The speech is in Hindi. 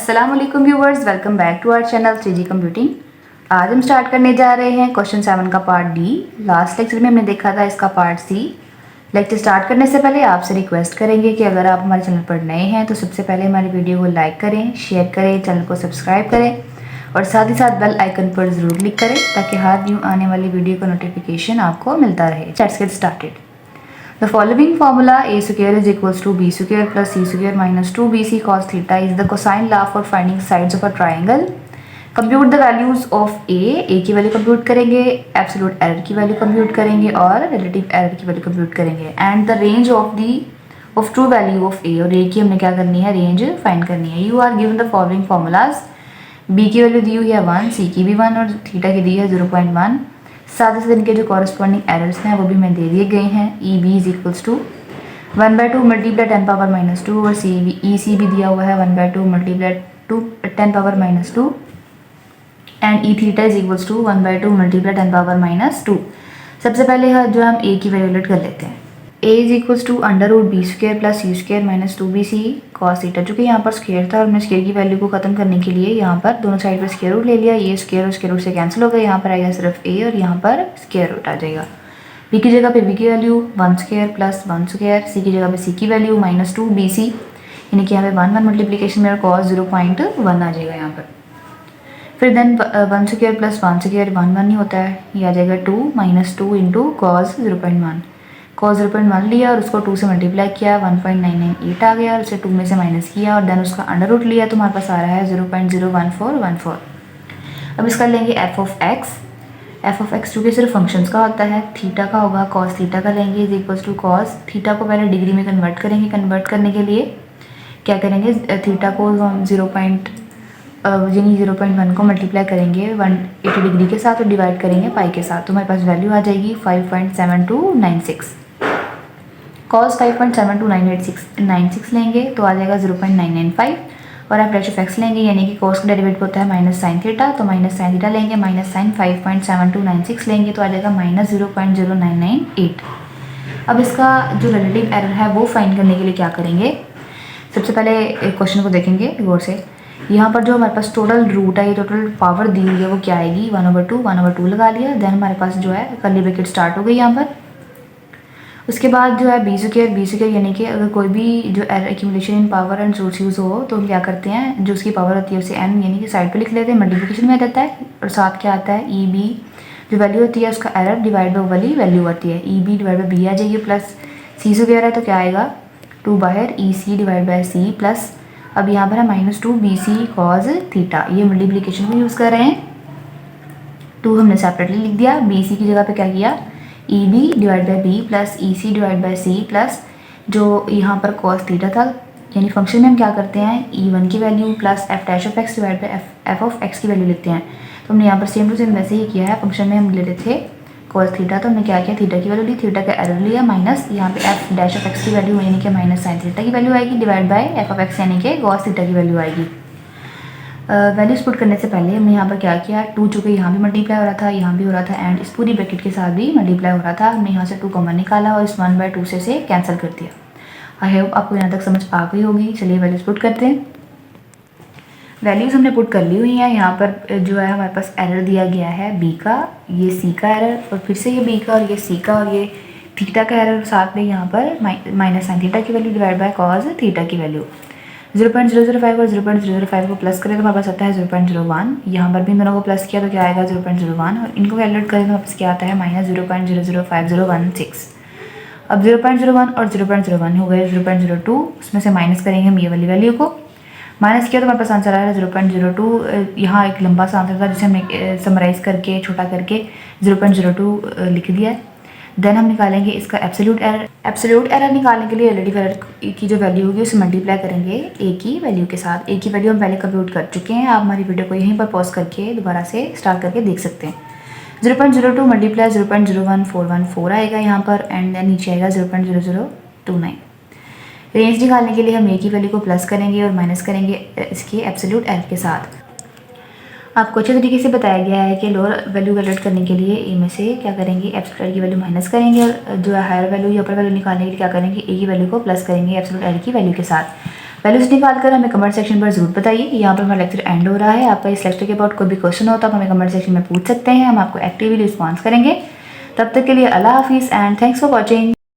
अस्सलाम वालेकुम viewers, welcome back to our channel 3G computing. आज हम स्टार्ट करने जा रहे हैं क्वेश्चन 7 का पार्ट डी। लास्ट लेक्चर में हमने देखा था इसका पार्ट सी। लेक्चर स्टार्ट करने से पहले आपसे रिक्वेस्ट करेंगे कि अगर आप हमारे चैनल पर नए हैं तो सबसे पहले हमारी वीडियो को लाइक करें, शेयर करें, चैनल को सब्सक्राइब करें और साथ ही साथ बेल आइकन पर ज़रूर क्लिक करें ताकि हर न्यू आने वाली वीडियो का नोटिफिकेशन आपको मिलता रहे। Let's get started. The following formula a square is equals to b square plus c square minus 2bc cos theta is the cosine law for finding sides of a triangle. Compute the values of a की वैल्यू कंप्यूट करेंगे, एब्सोल्यूट एरर की वैल्यू कंप्यूट करेंगे और रिलेटिव एरर की वैल्यू कंप्यूट करेंगे and the range of true value of a। और a की हमने क्या करनी है, रेंज फाइंड करनी है। You are given the following formulas. b की वैल्यू दी हुई है 1, c की भी 1 और थीटा की दी है 0.1। साथ ही साथ इनके जो कॉरस्पॉन्डिंग एरर्स हैं वो भी हमें दे दिए गए हैं। E B is equals to 1/2 multiply 10 power minus 2 और ई सी भी दिया हुआ है 1/2 multiply 10 power minus 2 and E theta is equals to 1/2 multiply 10 power minus 2। सबसे पहले जो हम ए की वैल्यूलेट कर लेते हैं। A is equals to √b² plus c² minus 2bc cos theta. चूँकि यहाँ पर स्क्वायर था और हमने स्क्वायर की वैल्यू को खत्म करने के लिए यहाँ पर दोनों साइड पर स्क्वायर रूट ले लिया। ये स्क्वायर और स्क्वायर रूट से कैंसिल हो गया, यहाँ पर आएगा सिर्फ a और यहाँ पर स्क्वायर रूट आ जाएगा। b की जगह पे b की वैल्यू 1² प्लस 1², c की जगह पे c की वैल्यू माइनस 2bc, यानी कि यहाँ पे 1 मल्टीप्लीकेशन में cos 0.1 आ जाएगा यहाँ पर। फिर देन 1² प्लस 1² 1 ही होता है, ये आ जाएगा 2 माइनस 2 इंटू cos 0.1। cos 0.1 लिया और उसको 2 से मल्टीप्लाई किया, 1.998 आ गया और उसे 2 में से माइनस किया और देन उसका अंडर रूट लिया तो हमारे पास आ रहा है 0.01414। अब इसका लेंगे f ऑफ x चूँकि सिर्फ फंक्शंस का होता है, थीटा का होगा, cos थीटा का लेंगे is equals to cos theta को पहले डिग्री में कन्वर्ट करेंगे। कन्वर्ट करने के लिए क्या करेंगे, थीटा को हम 0.1 को मल्टीप्लाई करेंगे 180 डिग्री के साथ और डिवाइड करेंगे पाई के साथ, तो हमारे पास वैल्यू आ जाएगी 5.7296। cos 5.7296 लेंगे तो आ जाएगा 0.995 और आप डैश ऑफ एक्स लेंगे यानी कि cos का डेरिवेटिव होता है माइनस साइन थीटा, तो माइनस साइन थीटा लेंगे, माइनस साइन 5.7296 लेंगे तो आ जाएगा माइनस 0.0998। अब इसका जो रिलेटिव एरर है वो फाइंड करने के लिए क्या करेंगे, सबसे पहले क्वेश्चन को देखेंगे गौर से। यहाँ पर जो हमारे पास टोटल रूट है, ये टोटल पावर दी हुई है वो क्या आएगी, 1/2 लगा लिया। देन हमारे पास जो है कर्ली ब्रैकेट स्टार्ट हो गई यहाँ पर। उसके बाद जो है b² यानी कि अगर कोई भी जो error accumulation in power and source use हो तो हम क्या करते हैं, जो उसकी पावर होती है उसे n यानी कि साइड पे लिख लेते हैं, मल्टीप्लिकेशन में आ जाता है और साथ क्या आता है ई बी जो वैल्यू होती है उसका एरर डिवाइड बाई वाली वैल्यू आती है, e B divide by b आ जाएगी प्लस c² है तो क्या आएगा 2 बाहर e C divide by C plus अब यहाँ पर है -2bc cos थीटा। ये मल्टीप्लिकेशन में यूज़ कर रहे हैं, 2 हमने सेपरेटली लिख दिया, bc की जगह पे क्या किया E B divide by B plus E C divide by C plus जो यहाँ पर cos थीटा था, यानी फंक्शन में हम क्या करते हैं e1 की value plus f dash of x divide by f of x की वैल्यू लिखते हैं। तो हमने यहाँ पर सेम टू सेम वैसे ही किया है, फंक्शन में हम ले रहे थे cos थीटा तो हमने क्या किया, थीटा की वैल्यू ली, थीटा का एरर लिया माइनस यहाँ पे f डैश ऑफ x की वैल्यू यानी कि माइनस साइन थीटा की वैल्यू आएगी divide by f of x यानी कि cos थीटा की वैल्यू आएगी। वैल्यूज पुट करने से पहले हमने यहाँ पर क्या किया, 2 चूँकि यहाँ भी मल्टीप्लाई हो रहा था, यहाँ भी हो रहा था एंड इस पूरी ब्रैकेट के साथ भी मल्टीप्लाई हो रहा था, हमने यहाँ से 2 कॉमन निकाला और इस 1/2 से कैंसिल कर दिया। आई होप आपको यहाँ तक समझ आ गई होगी। चलिए वैल्यूज पुट करते हैं। वैल्यूज़ हमने पुट कर ली हुई हैं। यहाँ पर जो है हमारे पास एरर दिया गया है b का, ये c का एरर और फिर से ये b का और ये c का और ये थीटा का एरर, साथ में यहाँ पर माइनस साइन थीटा की value divide by cos theta की वैल्यू। 0.005 और 0.005 को प्लस करें तो हमारे पास आता है 0.01। यहाँ पर भी इन दोनों को प्लस किया तो क्या आएगा 0.01 और इनको कैलकुलेट करें तो हमारे पास क्या आता है -0.005016। अब 0.01 और 0.01 हो गए 0.02, उसमें से माइनस करेंगे हम ये वाली वैल्यू को, माइनस किया तो हमारे पास आंसर आ रहा है 0.02। यहाँ एक लंबा सा आंसर था जिसे हमने समराइज़ करके छोटा करके 0.02 लिख दिया है। देन हम निकालेंगे इसका एब्सोल्यूट एरर। एब्सोल्यूट एरर निकालने के लिए रिलेटिव एरर की जो वैल्यू होगी उसे मल्टीप्लाई करेंगे ए की वैल्यू के साथ। ए की वैल्यू हम पहले कंप्यूट कर चुके हैं, आप हमारी वीडियो को यहीं पर पॉज करके दोबारा से स्टार्ट करके देख सकते हैं। 0.02 मल्टीप्लाई 0.01414 आएगा यहाँ पर एंड देन नीचे आएगा 0.0029। रेंज निकालने के लिए हम ए की वैल्यू को प्लस करेंगे और माइनस करेंगे इसके एब्सोल्यूट एरर के साथ। आपको अच्छे तरीके से बताया गया है कि लोअर वैल्यू कैलकुलेट करने के लिए ए में से क्या करेंगे, एब्सोल्यूट एरर की वैल्यू माइनस करेंगे और जो हायर वैल्यू या अपर वैल्यू निकालने के लिए क्या करेंगे, ए की वैल्यू को प्लस करेंगे एब्सोल्यूट एरर की वैल्यू के साथ। वैल्यूज निकाल कर हमें कमेंट सेक्शन पर जरूर बताइए। यहाँ पर हमारा लेक्चर एंड हो रहा है। आपका इस लेक्चर के अबाउट कोई भी क्वेश्चन हो तो आप हमें कमेंट सेक्शन में पूछ सकते हैं, हम आपको एक्टिवली रिस्पॉन्स करेंगे। तब तक के लिए अल्लाह हाफिज़ एंड थैंक्स फॉर वॉचिंग।